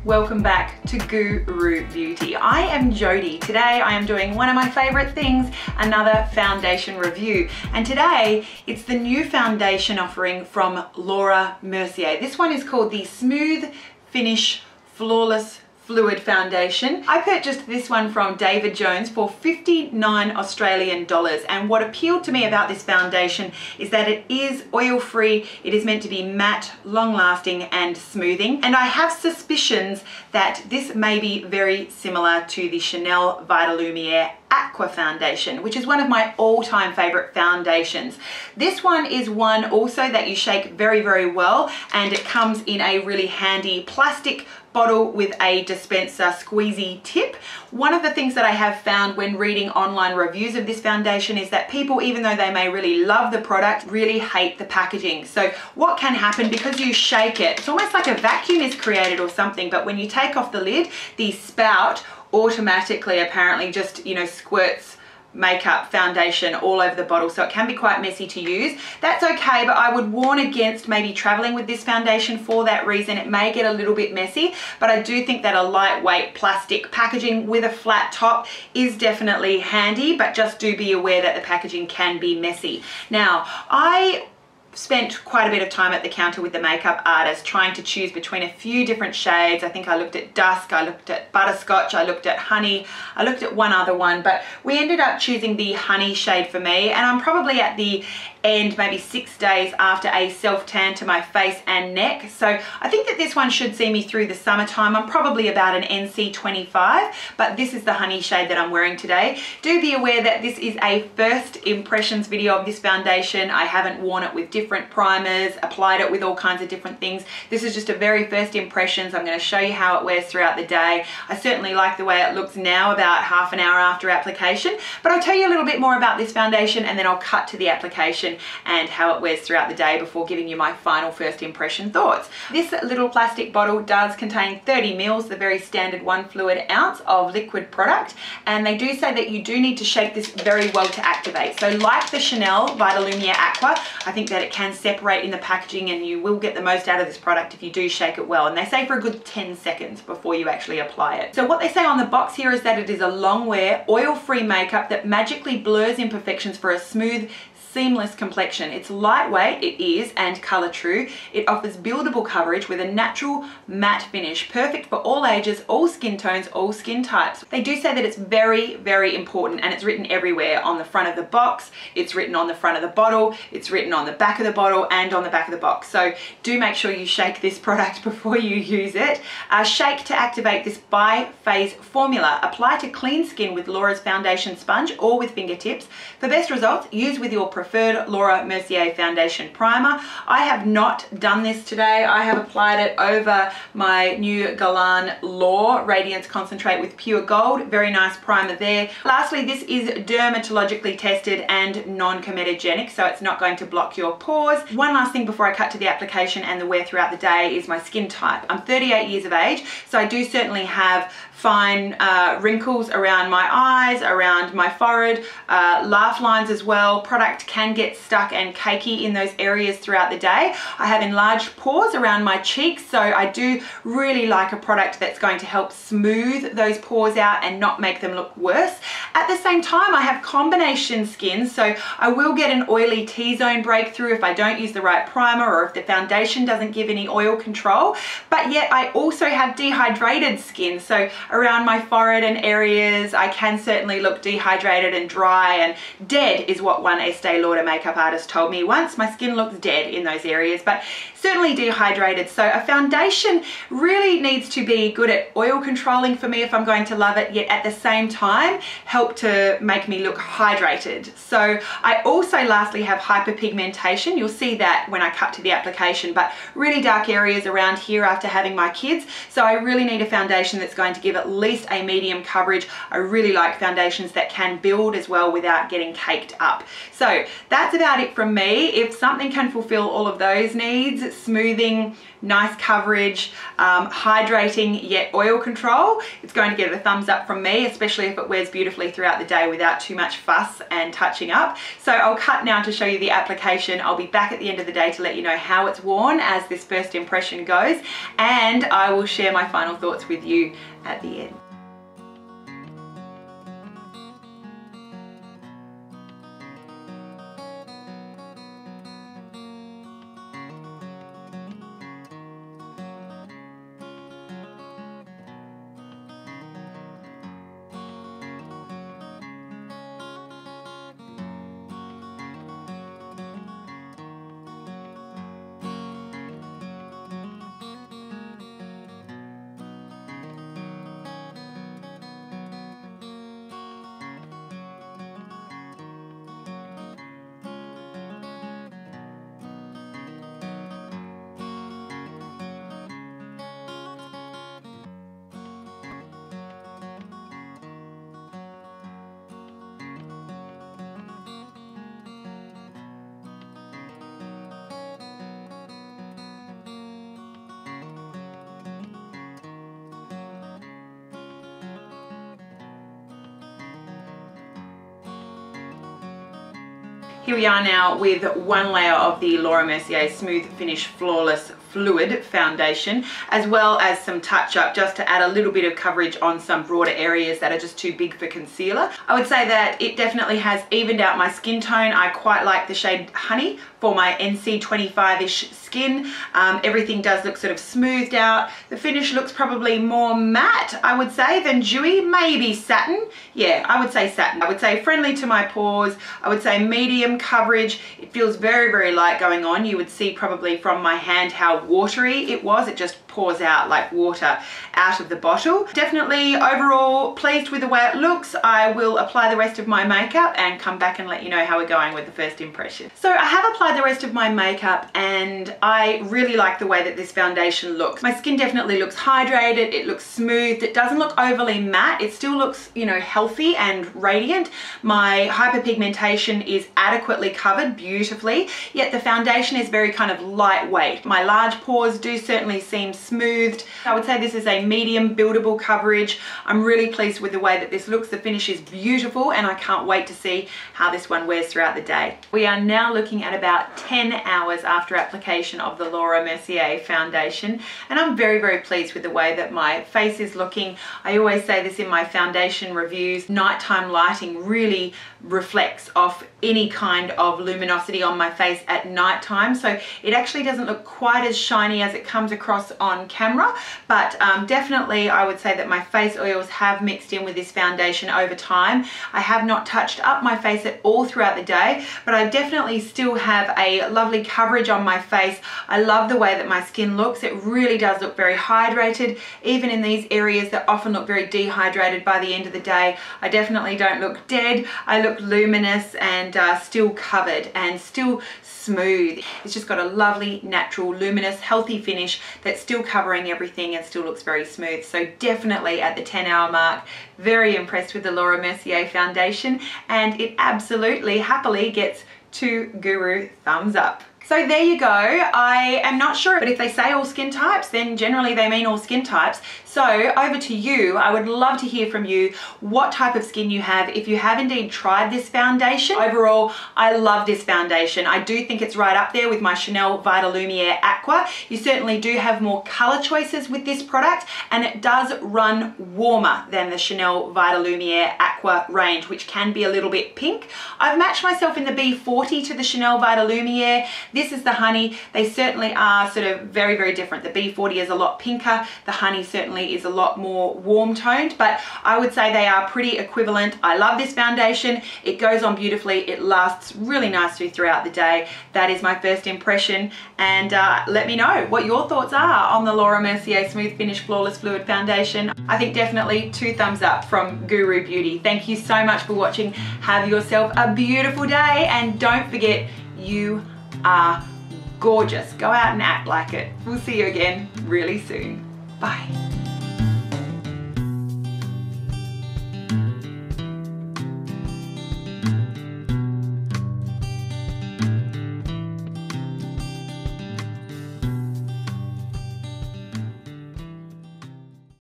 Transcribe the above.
Welcome back to GOO ROO Beauty. I am Jodie. Today I am doing one of my favorite things, another foundation review. And today it's the new foundation offering from Laura Mercier. This one is called the Smooth Finish Flawless Fluid Foundation. I purchased this one from David Jones for 59 Australian dollars, and what appealed to me about this foundation is that it is oil-free, it is meant to be matte, long-lasting and smoothing, and I have suspicions that this may be very similar to the Chanel Vitalumiere Aqua foundation, which is one of my all-time favorite foundations. This one is one also that you shake very, very well, and it comes in a really handy plastic bottle with a dispenser squeezy tip. One of the things that I have found when reading online reviews of this foundation is that people, even though they may really love the product, really hate the packaging. So what can happen, because you shake it, it's almost like a vacuum is created or something, but when you take off the lid, the spout automatically apparently just, you know, squirts makeup foundation all over the bottle, so it can be quite messy to use. That's okay, but I would warn against maybe traveling with this foundation for that reason. It may get a little bit messy, but I do think that a lightweight plastic packaging with a flat top is definitely handy, but just do be aware that the packaging can be messy. Now, I spent quite a bit of time at the counter with the makeup artist trying to choose between a few different shades. I think I looked at Dusk, I looked at Butterscotch, I looked at Honey, I looked at one other one, but we ended up choosing the Honey shade for me, and I'm probably at the end, maybe 6 days after a self-tan to my face and neck. So I think that this one should see me through the summertime. I'm probably about an NC 25, but this is the Honey shade that I'm wearing today. Do be aware that this is a first impressions video of this foundation. I haven't worn it with different primers, applied it with all kinds of different things. This is just a very first impressions. I'm going to show you how it wears throughout the day. I certainly like the way it looks now, about half an hour after application, but I'll tell you a little bit more about this foundation and then I'll cut to the application and how it wears throughout the day before giving you my final first impression thoughts. This little plastic bottle does contain 30 mils, the very standard 1 fluid ounce of liquid product, and they do say that you do need to shake this very well to activate. So like the Chanel Vitalumiere Aqua, I think that it can separate in the packaging and you will get the most out of this product if you do shake it well, and they say for a good 10 seconds before you actually apply it. So what they say on the box here is that it is a long wear, oil-free makeup that magically blurs imperfections for a smooth, seamless complexion. It's lightweight, it is, and color true. It offers buildable coverage with a natural matte finish, perfect for all ages, all skin tones, all skin types. They do say that it's very, very important, and it's written everywhere. On the front of the box, it's written on the front of the bottle, it's written on the back of the bottle and on the back of the box. So do make sure you shake this product before you use it. Shake to activate this bi-phase formula. Apply to clean skin with Laura's foundation sponge or with fingertips. For best results, use with your preferred Laura Mercier foundation primer. I have not done this today. I have applied it over my new Galan Law Radiance Concentrate with Pure Gold. Very nice primer there. Lastly, this is dermatologically tested and non-comedogenic, so it's not going to block your pores. One last thing before I cut to the application and the wear throughout the day is my skin type. I'm 38 years of age, so I do certainly have fine wrinkles around my eyes, around my forehead, laugh lines as well. Product can get stuck and cakey in those areas throughout the day. I have enlarged pores around my cheeks, so I do really like a product that's going to help smooth those pores out and not make them look worse. At the same time, I have combination skin, so I will get an oily T-zone breakthrough if I don't use the right primer or if the foundation doesn't give any oil control, but yet I also have dehydrated skin, so around my forehead and areas I can certainly look dehydrated and dry, and dead is what one Estee Lauder makeup artist told me once. My skin looks dead in those areas, but certainly dehydrated. So a foundation really needs to be good at oil controlling for me if I'm going to love it, yet at the same time help to make me look hydrated. So I also lastly have hyperpigmentation. You'll see that when I cut to the application, but really dark areas around here after having my kids. So I really need a foundation that's going to give at least a medium coverage. I really like foundations that can build as well without getting caked up. So that's about it from me. If something can fulfill all of those needs, smoothing, nice coverage, hydrating yet oil control, it's going to get a thumbs up from me, especially if it wears beautifully throughout the day without too much fuss and touching up. So I'll cut now to show you the application. I'll be back at the end of the day to let you know how it's worn as this first impression goes, and I will share my final thoughts with you at the end. Here we are now with one layer of the Laura Mercier Smooth Finish Flawless Fluid foundation, as well as some touch up just to add a little bit of coverage on some broader areas that are just too big for concealer. I would say that it definitely has evened out my skin tone. I quite like the shade Honey for my NC 25-ish skin. Everything does look sort of smoothed out. The finish looks probably more matte, I would say, than dewy, maybe satin. Yeah, I would say satin. I would say friendly to my pores. I would say medium coverage. It feels very, very light going on. You would see probably from my hand how watery it was. It just pours out like water out of the bottle. Definitely overall pleased with the way it looks. I will apply the rest of my makeup and come back and let you know how we're going with the first impression. So I have applied the rest of my makeup and I really like the way that this foundation looks. My skin definitely looks hydrated, it looks smooth, it doesn't look overly matte, it still looks, you know, healthy and radiant. My hyperpigmentation is adequately covered beautifully, yet the foundation is very kind of lightweight. My large pores do certainly seem smoothed. I would say this is a medium buildable coverage. I'm really pleased with the way that this looks. The finish is beautiful and I can't wait to see how this one wears throughout the day. We are now looking at about 10 hours after application of the Laura Mercier foundation, and I'm very, very pleased with the way that my face is looking. I always say this in my foundation reviews, nighttime lighting really reflects off any kind of luminosity on my face at nighttime, so it actually doesn't look quite as shiny as it comes across on camera, but definitely I would say that my face oils have mixed in with this foundation over time. I have not touched up my face at all throughout the day, but I definitely still have a lovely coverage on my face. I love the way that my skin looks. It really does look very hydrated, even in these areas that often look very dehydrated by the end of the day. I definitely don't look dead. I look luminous and still covered and still smooth. It's just got a lovely, natural, luminous, healthy finish that's still covering everything and still looks very smooth. So definitely at the 10-hour mark, very impressed with the Laura Mercier foundation, and it absolutely happily gets 2 guru thumbs up. So there you go. I am not sure, but if they say all skin types, then generally they mean all skin types. So over to you. I would love to hear from you what type of skin you have, if you have indeed tried this foundation. Overall, I love this foundation. I do think it's right up there with my Chanel Vitalumiere Aqua. You certainly do have more color choices with this product, and it does run warmer than the Chanel Vitalumiere Aqua range, which can be a little bit pink. I've matched myself in the B40 to the Chanel Vitalumiere. This is the Honey. They certainly are sort of very, very different. The B40 is a lot pinker. The Honey certainly is a lot more warm toned, but I would say they are pretty equivalent. I love this foundation. It goes on beautifully. It lasts really nicely throughout the day. That is my first impression, and let me know what your thoughts are on the Laura Mercier Smooth Finish Flawless Fluid Foundation. I think definitely 2 thumbs up from GOO ROO Beauty. Thank you so much for watching. Have yourself a beautiful day, and don't forget, you are gorgeous. Go out and act like it. We'll see you again really soon. Bye.